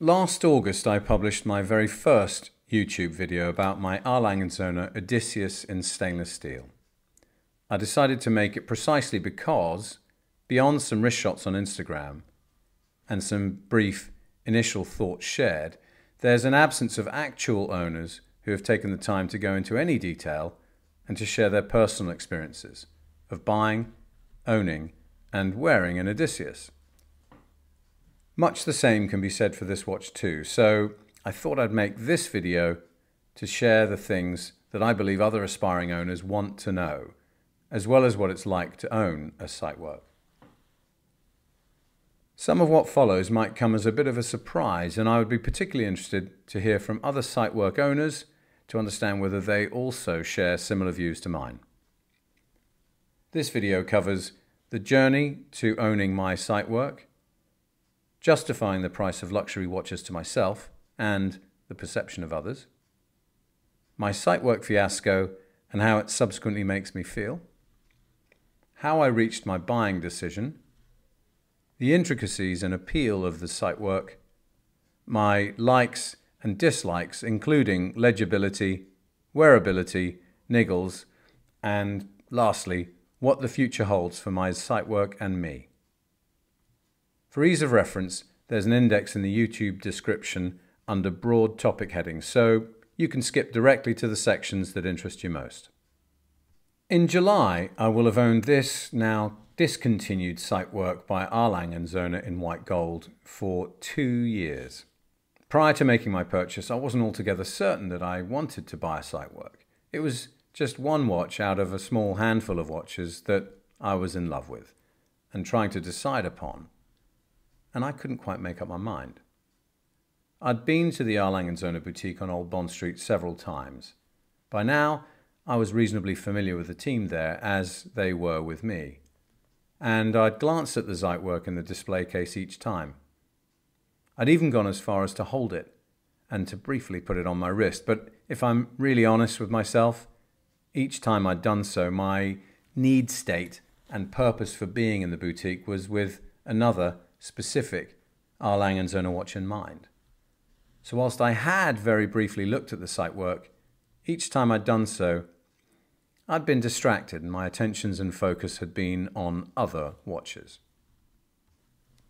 Last August I published my very first YouTube video about my alangeandsohne Odysseus in stainless steel. I decided to make it precisely because, beyond some wrist shots on Instagram and some brief initial thoughts shared, there's an absence of actual owners who have taken the time to go into any detail and to share their personal experiences of buying, owning, and wearing an Odysseus. Much the same can be said for this watch too, so I thought I'd make this video to share the things that I believe other aspiring owners want to know, as well as what it's like to own a Zeitwerk. Some of what follows might come as a bit of a surprise, and I would be particularly interested to hear from other Zeitwerk owners to understand whether they also share similar views to mine. This video covers the journey to owning my Zeitwerk, justifying the price of luxury watches to myself and the perception of others, my Zeitwerk fiasco and how it subsequently makes me feel, how I reached my buying decision, the intricacies and appeal of the Zeitwerk, my likes and dislikes including legibility, wearability, niggles, and lastly, what the future holds for my Zeitwerk and me. For ease of reference, there's an index in the YouTube description under broad topic headings, so you can skip directly to the sections that interest you most. In July, I will have owned this now discontinued Zeitwerk by alangeandsohne in white gold for 2 years. Prior to making my purchase, I wasn't altogether certain that I wanted to buy a Zeitwerk. It was just one watch out of a small handful of watches that I was in love with and trying to decide upon, and I couldn't quite make up my mind. I'd been to the alangeandsohne boutique on Old Bond Street several times. By now, I was reasonably familiar with the team there, as they were with me, and I'd glanced at the Zeitwerk in the display case each time. I'd even gone as far as to hold it and to briefly put it on my wrist, but if I'm really honest with myself, each time I'd done so, my need state and purpose for being in the boutique was with another specific alangeandsohne watch in mind. So whilst I had very briefly looked at the Zeitwerk, each time I'd done so, I'd been distracted and my attentions and focus had been on other watches.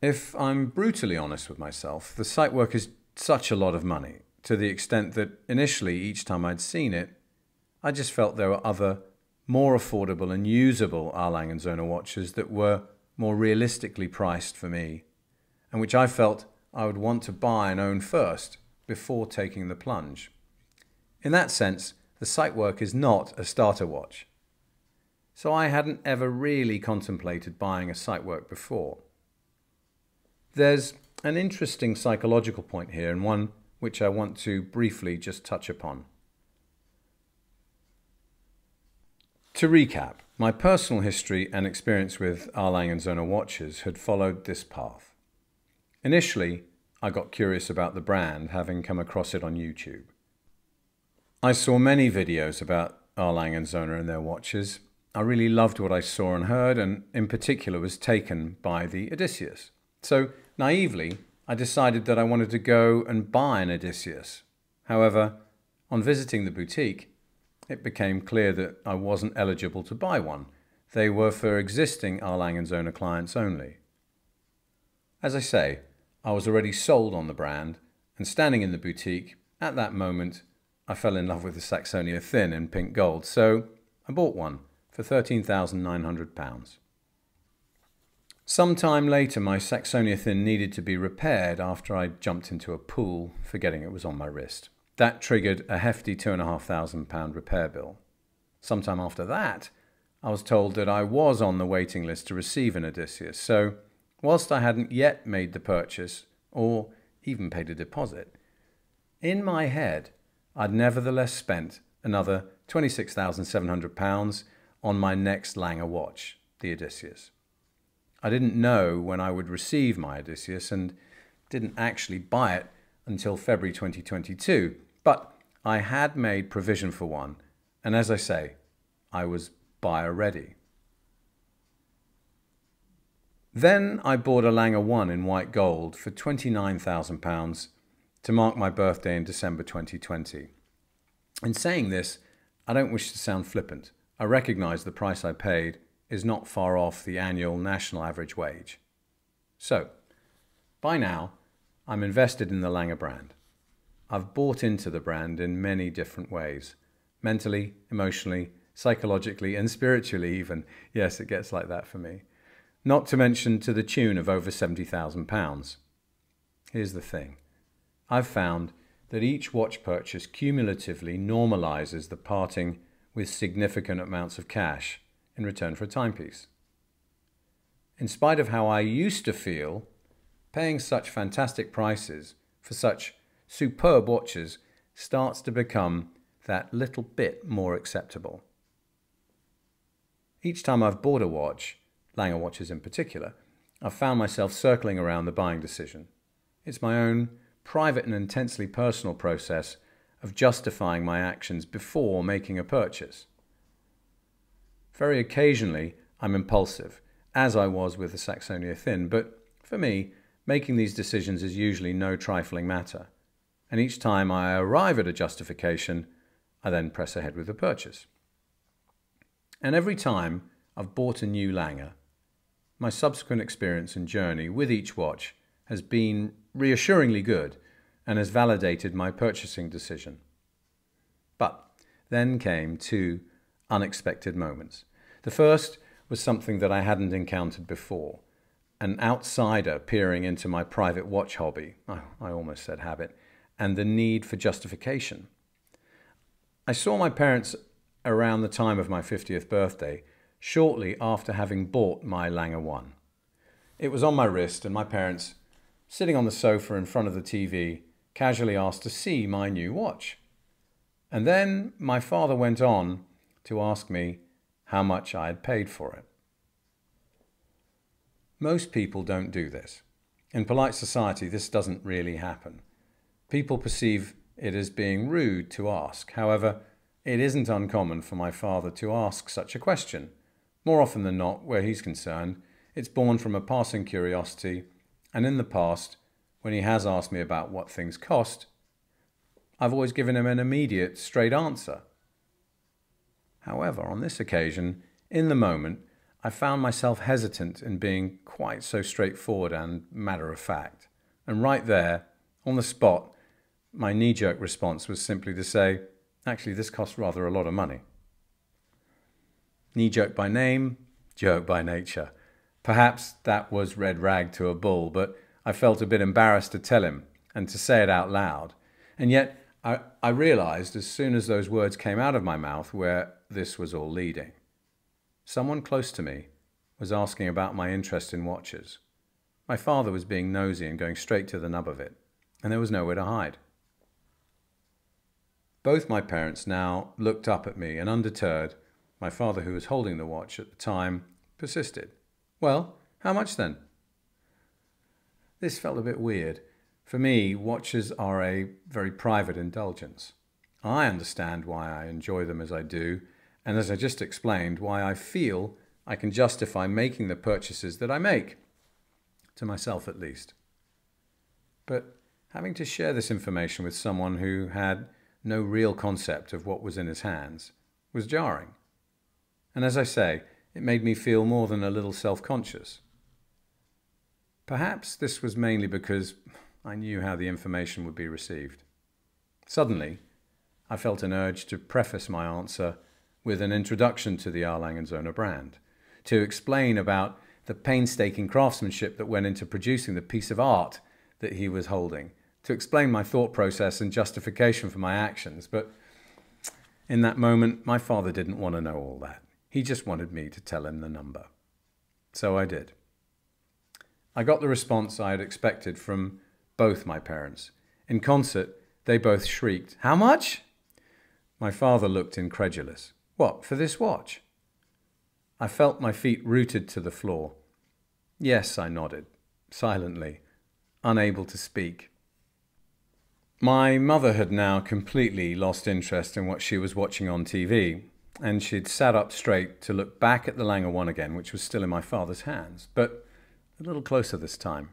If I'm brutally honest with myself, the Zeitwerk is such a lot of money, to the extent that initially each time I'd seen it, I just felt there were other, more affordable and usable alangeandsohne watches that were more realistically priced for me, and which I felt I would want to buy and own first before taking the plunge. In that sense, the Zeitwerk is not a starter watch. So I hadn't ever really contemplated buying a Zeitwerk before. There's an interesting psychological point here, and one which I want to briefly just touch upon. To recap, my personal history and experience with alangeandsohne watches had followed this path. Initially, I got curious about the brand, having come across it on YouTube. I saw many videos about alangeandsohne and their watches. I really loved what I saw and heard, and in particular was taken by the Odysseus. So, naively, I decided that I wanted to go and buy an Odysseus. However, on visiting the boutique, it became clear that I wasn't eligible to buy one. They were for existing alangeandsohne clients only. As I say, I was already sold on the brand, and standing in the boutique, at that moment, I fell in love with the Saxonia Thin in pink gold, so I bought one for £13,900. Some time later, my Saxonia Thin needed to be repaired after I jumped into a pool, forgetting it was on my wrist. That triggered a hefty £2,500 repair bill. Sometime after that, I was told that I was on the waiting list to receive an Odysseus, so whilst I hadn't yet made the purchase or even paid a deposit, in my head I'd nevertheless spent another £26,700 on my next Lange watch, the Odysseus. I didn't know when I would receive my Odysseus and didn't actually buy it until February 2022, but I had made provision for one, and as I say, I was buyer ready. Then I bought a Lange 1 in white gold for £29,000 to mark my birthday in December 2020. In saying this, I don't wish to sound flippant. I recognise the price I paid is not far off the annual national average wage. So, by now, I'm invested in the Lange brand. I've bought into the brand in many different ways. Mentally, emotionally, psychologically, and spiritually even. Yes, it gets like that for me. Not to mention to the tune of over £70,000. Here's the thing. I've found that each watch purchase cumulatively normalizes the parting with significant amounts of cash in return for a timepiece. In spite of how I used to feel, paying such fantastic prices for such superb watches starts to become that little bit more acceptable. Each time I've bought a watch, Lange watches in particular, I've found myself circling around the buying decision. It's my own private and intensely personal process of justifying my actions before making a purchase. Very occasionally, I'm impulsive, as I was with the Saxonia Thin, but for me, making these decisions is usually no trifling matter. And each time I arrive at a justification, I then press ahead with the purchase. And every time I've bought a new Lange, my subsequent experience and journey with each watch has been reassuringly good and has validated my purchasing decision. But then came two unexpected moments. The first was something that I hadn't encountered before, an outsider peering into my private watch hobby, I almost said habit, and the need for justification. I saw my parents around the time of my 50th birthday, shortly after having bought my Lange 1. It was on my wrist, and my parents, sitting on the sofa in front of the TV, casually asked to see my new watch. And then my father went on to ask me how much I had paid for it. Most people don't do this. In polite society, this doesn't really happen. People perceive it as being rude to ask. However, it isn't uncommon for my father to ask such a question. More often than not, where he's concerned, it's born from a passing curiosity, and in the past, when he has asked me about what things cost, I've always given him an immediate, straight answer. However, on this occasion, in the moment, I found myself hesitant in being quite so straightforward and matter-of-fact. And right there, on the spot, my knee-jerk response was simply to say, actually, this costs rather a lot of money. Knee-jerk by name, jerk by nature. Perhaps that was red rag to a bull, but I felt a bit embarrassed to tell him and to say it out loud. And yet, I realized as soon as those words came out of my mouth where this was all leading. Someone close to me was asking about my interest in watches. My father was being nosy and going straight to the nub of it, and there was nowhere to hide. Both my parents now looked up at me, and undeterred, my father, who was holding the watch at the time, persisted. Well, how much then? This felt a bit weird. For me, watches are a very private indulgence. I understand why I enjoy them as I do, and as I just explained, why I feel I can justify making the purchases that I make, to myself at least. But having to share this information with someone who had no real concept of what was in his hands was jarring. And as I say, it made me feel more than a little self-conscious. Perhaps this was mainly because I knew how the information would be received. Suddenly, I felt an urge to preface my answer with an introduction to the alangeandsohne brand, to explain about the painstaking craftsmanship that went into producing the piece of art that he was holding, to explain my thought process and justification for my actions. But in that moment, my father didn't want to know all that. He just wanted me to tell him the number. So I did. I got the response I had expected from both my parents. In concert, they both shrieked, "How much?" My father looked incredulous. "What, for this watch?" I felt my feet rooted to the floor. Yes, I nodded, silently, unable to speak. My mother had now completely lost interest in what she was watching on TV, and she'd sat up straight to look back at the Lange 1 again, which was still in my father's hands, but a little closer this time.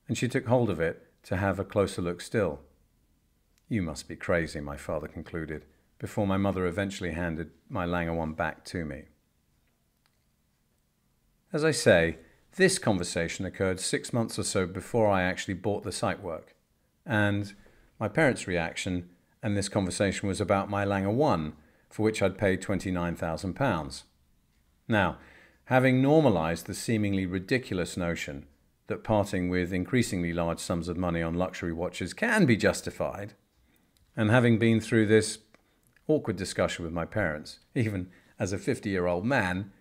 And she took hold of it to have a closer look still. You must be crazy, my father concluded, before my mother eventually handed my Lange one back to me. As I say, this conversation occurred 6 months or so before I actually bought the Zeitwerk, and my parents' reaction and this conversation was about my Lange 1, for which I'd paid £29,000. Now, having normalised the seemingly ridiculous notion that parting with increasingly large sums of money on luxury watches can be justified, and having been through this awkward discussion with my parents, even as a 50-year-old man,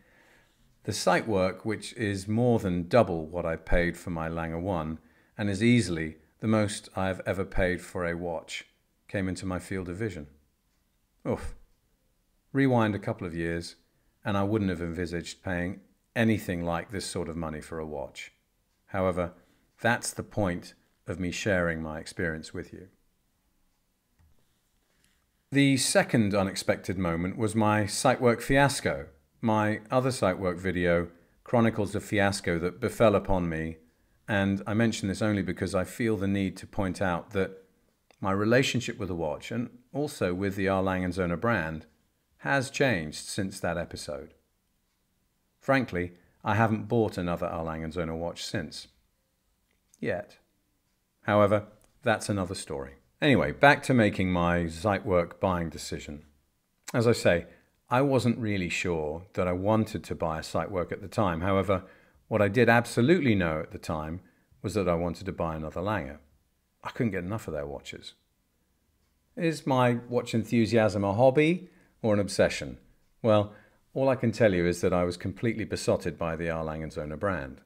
the Zeitwerk, which is more than double what I paid for my Lange 1 and is easily the most I have ever paid for a watch, came into my field of vision. Oof. Rewind a couple of years, and I wouldn't have envisaged paying anything like this sort of money for a watch. However, that's the point of me sharing my experience with you. The second unexpected moment was my Zeitwerk fiasco. My other Zeitwerk video chronicles a fiasco that befell upon me, and I mention this only because I feel the need to point out that my relationship with the watch, and also with the alangeandsohne brand, has changed since that episode. Frankly, I haven't bought another alangeandsohne watch since. Yet. However, that's another story. Anyway, back to making my Zeitwerk buying decision. As I say, I wasn't really sure that I wanted to buy a Zeitwerk at the time. However, what I did absolutely know at the time was that I wanted to buy another Lange. I couldn't get enough of their watches. Is my watch enthusiasm a hobby or an obsession? Well, all I can tell you is that I was completely besotted by the alangeandsohne brand.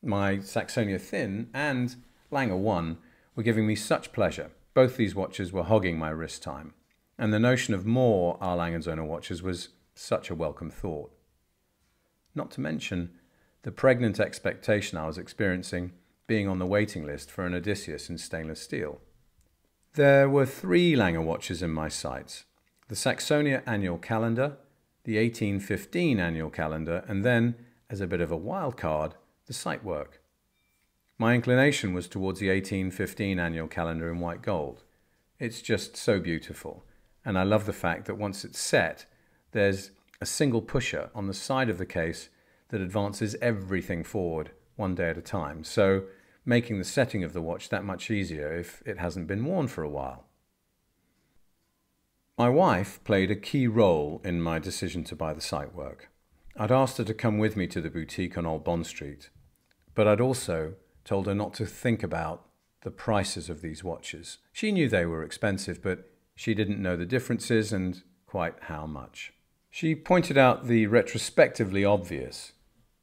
My Saxonia Thin and Lange 1 were giving me such pleasure. Both these watches were hogging my wrist time, and the notion of more alangeandsohne watches was such a welcome thought. Not to mention the pregnant expectation I was experiencing being on the waiting list for an Odysseus in stainless steel. There were 3 Lange watches in my sights: the Saxonia annual calendar, the 1815 annual calendar, and then, as a bit of a wild card, the Zeitwerk. My inclination was towards the 1815 annual calendar in white gold. It's just so beautiful, and I love the fact that once it's set, there's a single pusher on the side of the case that advances everything forward one day at a time, so making the setting of the watch that much easier if it hasn't been worn for a while. My wife played a key role in my decision to buy the Zeitwerk. I'd asked her to come with me to the boutique on Old Bond Street, but I'd also told her not to think about the prices of these watches. She knew they were expensive, but she didn't know the differences and quite how much. She pointed out the retrospectively obvious,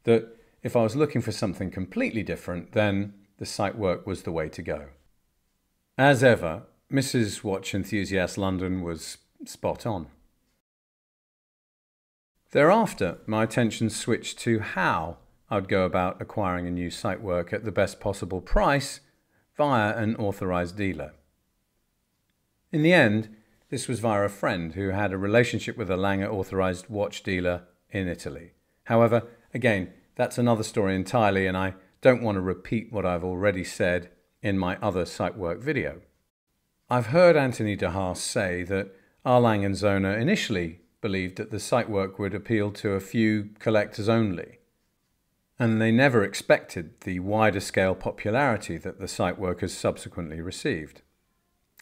that if I was looking for something completely different, then the Zeitwerk was the way to go. As ever, Mrs. Watch Enthusiast London was spot on. Thereafter, my attention switched to how I'd go about acquiring a new Zeitwerk at the best possible price via an authorised dealer. In the end, this was via a friend who had a relationship with a Lange authorised watch dealer in Italy. However, again, that's another story entirely, and I don't want to repeat what I've already said in my other Zeitwerk video. I've heard Anthony de Haas say that alangeandsohne initially believed that the Zeitwerk would appeal to a few collectors only, and they never expected the wider scale popularity that the Zeitwerk has subsequently received.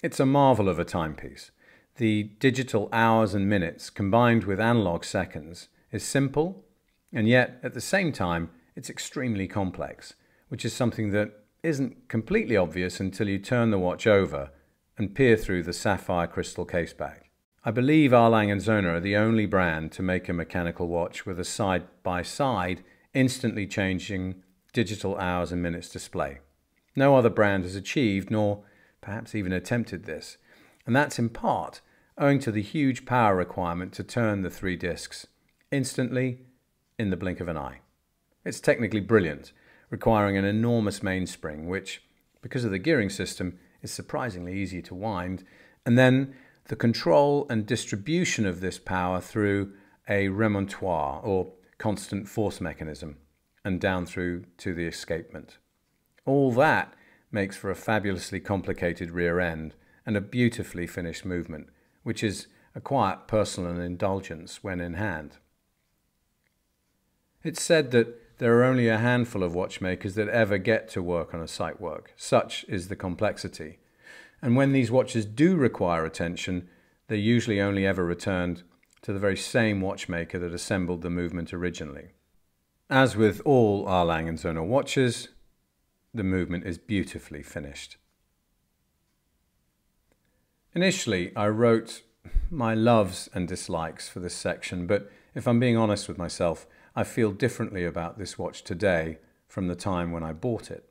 It's a marvel of a timepiece. The digital hours and minutes combined with analog seconds is simple, and yet at the same time it's extremely complex, which is something that isn't completely obvious until you turn the watch over and peer through the sapphire crystal caseback. I believe alangeandsohne are the only brand to make a mechanical watch with a side-by-side, instantly changing digital hours and minutes display. No other brand has achieved, nor perhaps even attempted this, and that's in part owing to the huge power requirement to turn the 3 discs instantly in the blink of an eye. It's technically brilliant, requiring an enormous mainspring, which, because of the gearing system, is surprisingly easy to wind, and then the control and distribution of this power through a remontoire, or constant force mechanism, and down through to the escapement. All that makes for a fabulously complicated rear end and a beautifully finished movement, which is a quiet personal indulgence when in hand. It's said that there are only a handful of watchmakers that ever get to work on a Zeitwerk. Such is the complexity. And when these watches do require attention, they're usually only ever returned to the very same watchmaker that assembled the movement originally. As with all our Lange Söhne watches, the movement is beautifully finished. Initially, I wrote my loves and dislikes for this section, but if I'm being honest with myself, I feel differently about this watch today from the time when I bought it.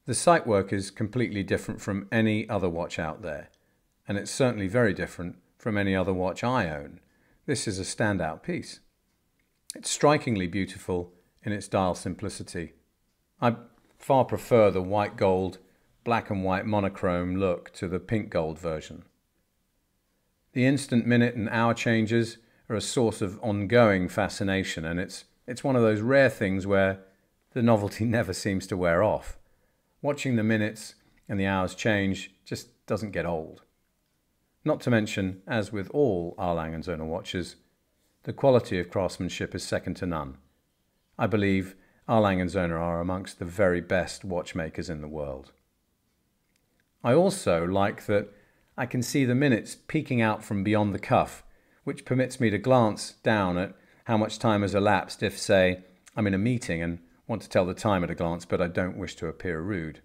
The Zeitwerk is completely different from any other watch out there, and it's certainly very different from any other watch I own. This is a standout piece. It's strikingly beautiful in its dial simplicity. I far prefer the white gold, black and white monochrome look to the pink gold version. The instant minute and hour changes are a source of ongoing fascination, and it's one of those rare things where the novelty never seems to wear off. Watching the minutes and the hours change just doesn't get old. Not to mention, as with all our Lange Söhne watches, the quality of craftsmanship is second to none. I believe our Lange Söhne are amongst the very best watchmakers in the world. I also like that I can see the minutes peeking out from beyond the cuff, which permits me to glance down at how much time has elapsed if, say, I'm in a meeting and want to tell the time at a glance, but I don't wish to appear rude.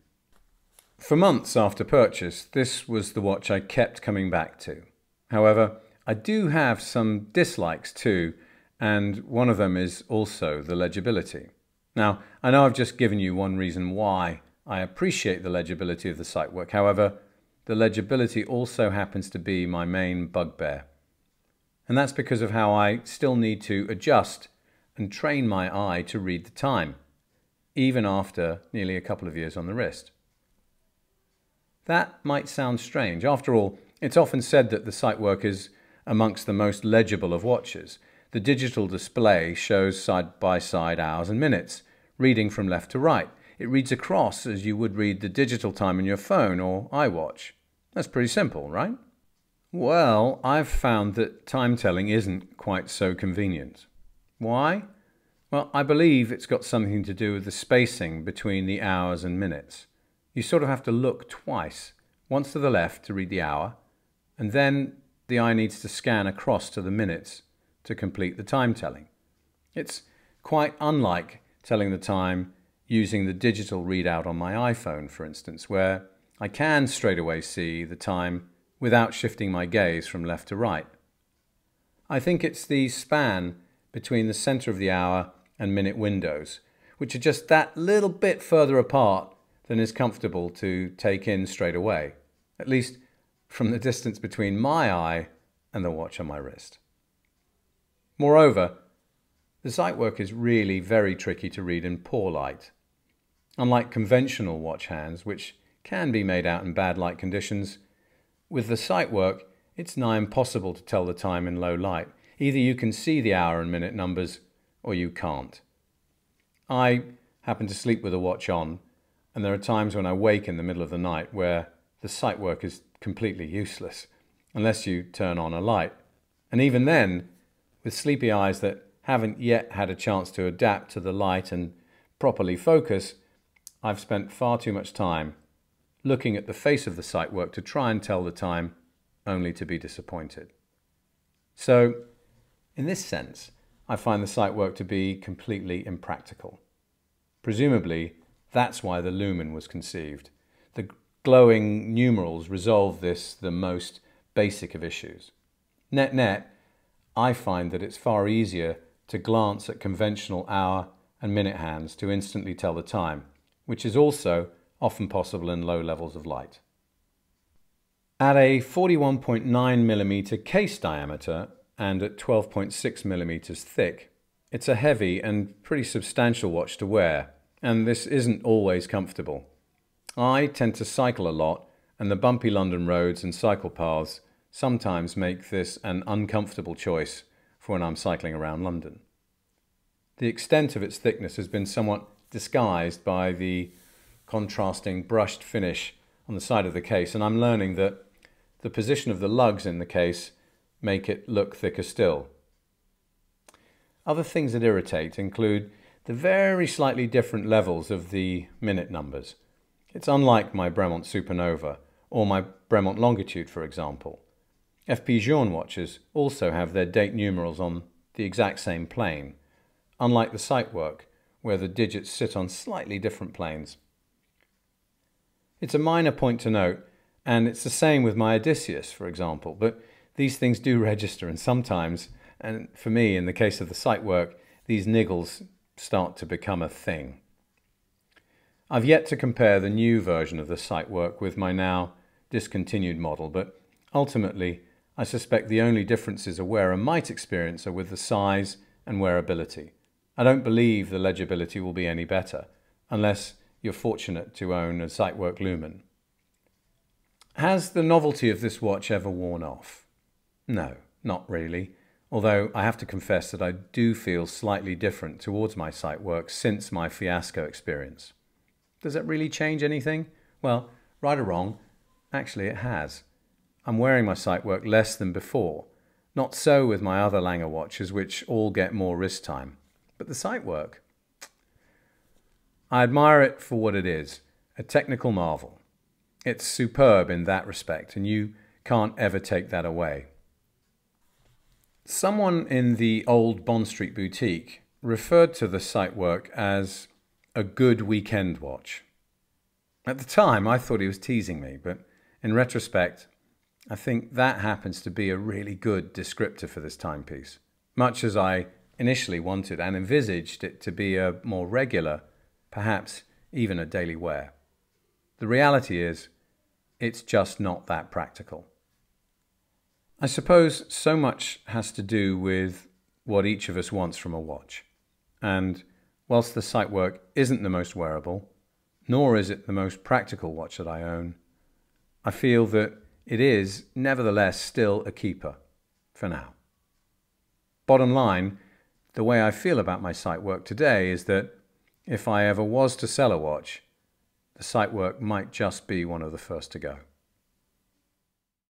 For months after purchase, this was the watch I kept coming back to. However, I do have some dislikes too, and one of them is also the legibility. Now, I know I've just given you one reason why I appreciate the legibility of the Zeitwerk. However, the legibility also happens to be my main bugbear. And that's because of how I still need to adjust and train my eye to read the time, even after nearly a couple of years on the wrist. That might sound strange. After all, it's often said that the Zeitwerk is amongst the most legible of watches. The digital display shows side-by-side hours and minutes, reading from left to right. It reads across as you would read the digital time on your phone or iWatch. That's pretty simple, right? Well, I've found that time-telling isn't quite so convenient. Why? Well, I believe it's got something to do with the spacing between the hours and minutes. You sort of have to look twice, once to the left to read the hour, and then the eye needs to scan across to the minutes to complete the time-telling. It's quite unlike telling the time using the digital readout on my iPhone, for instance, where I can straight away see the time without shifting my gaze from left to right. I think it's the span between the center of the hour and minute windows, which are just that little bit further apart than is comfortable to take in straight away, at least from the distance between my eye and the watch on my wrist. Moreover, the Zeitwerk is really very tricky to read in poor light. Unlike conventional watch hands, which can be made out in bad light conditions, with the Zeitwerk, it's nigh impossible to tell the time in low light. Either you can see the hour and minute numbers, or you can't. I happen to sleep with a watch on, and there are times when I wake in the middle of the night where the Zeitwerk is completely useless, unless you turn on a light. And even then, with sleepy eyes that haven't yet had a chance to adapt to the light and properly focus, I've spent far too much time looking at the face of the Zeitwerk to try and tell the time, only to be disappointed. So, in this sense, I find the Zeitwerk to be completely impractical. Presumably, that's why the lumen was conceived. The glowing numerals resolve this, the most basic of issues. Net-net, I find that it's far easier to glance at conventional hour and minute hands to instantly tell the time, which is also often possible in low levels of light. At a 41.9mm case diameter and at 12.6mm thick, it's a heavy and pretty substantial watch to wear, and this isn't always comfortable. I tend to cycle a lot, and the bumpy London roads and cycle paths sometimes make this an uncomfortable choice for when I'm cycling around London. The extent of its thickness has been somewhat disguised by the contrasting brushed finish on the side of the case, and I'm learning that the position of the lugs in the case make it look thicker still. Other things that irritate include the very slightly different levels of the minute numbers. It's unlike my Bremont Supernova or my Bremont Longitude, for example. FP Journe watches also have their date numerals on the exact same plane, unlike the Zeitwerk, where the digits sit on slightly different planes. It's a minor point to note, and it's the same with my Odysseus, for example, but these things do register, and sometimes, and for me, in the case of the Zeitwerk, these niggles start to become a thing. I've yet to compare the new version of the Zeitwerk with my now discontinued model, but ultimately, I suspect the only differences a wearer might experience are with the size and wearability. I don't believe the legibility will be any better, unless you're fortunate to own a Zeitwerk Lumen. Has the novelty of this watch ever worn off? No, not really, although I have to confess that I do feel slightly different towards my Zeitwerk since my fiasco experience. Does that really change anything? Well, right or wrong, actually it has. I'm wearing my Zeitwerk less than before. Not so with my other Lange watches, which all get more wrist time. But the Zeitwerk, I admire it for what it is, a technical marvel. It's superb in that respect, and you can't ever take that away. Someone in the old Bond Street boutique referred to the Zeitwerk as a good weekend watch. At the time, I thought he was teasing me, but in retrospect, I think that happens to be a really good descriptor for this timepiece, much as I initially wanted and envisaged it to be a more regular, perhaps even a daily wear. The reality is, it's just not that practical. I suppose so much has to do with what each of us wants from a watch. And whilst the Zeitwerk isn't the most wearable, nor is it the most practical watch that I own, I feel that it is, nevertheless, still a keeper, for now. Bottom line, the way I feel about my Zeitwerk today is that if I ever was to sell a watch, the Zeitwerk might just be one of the first to go.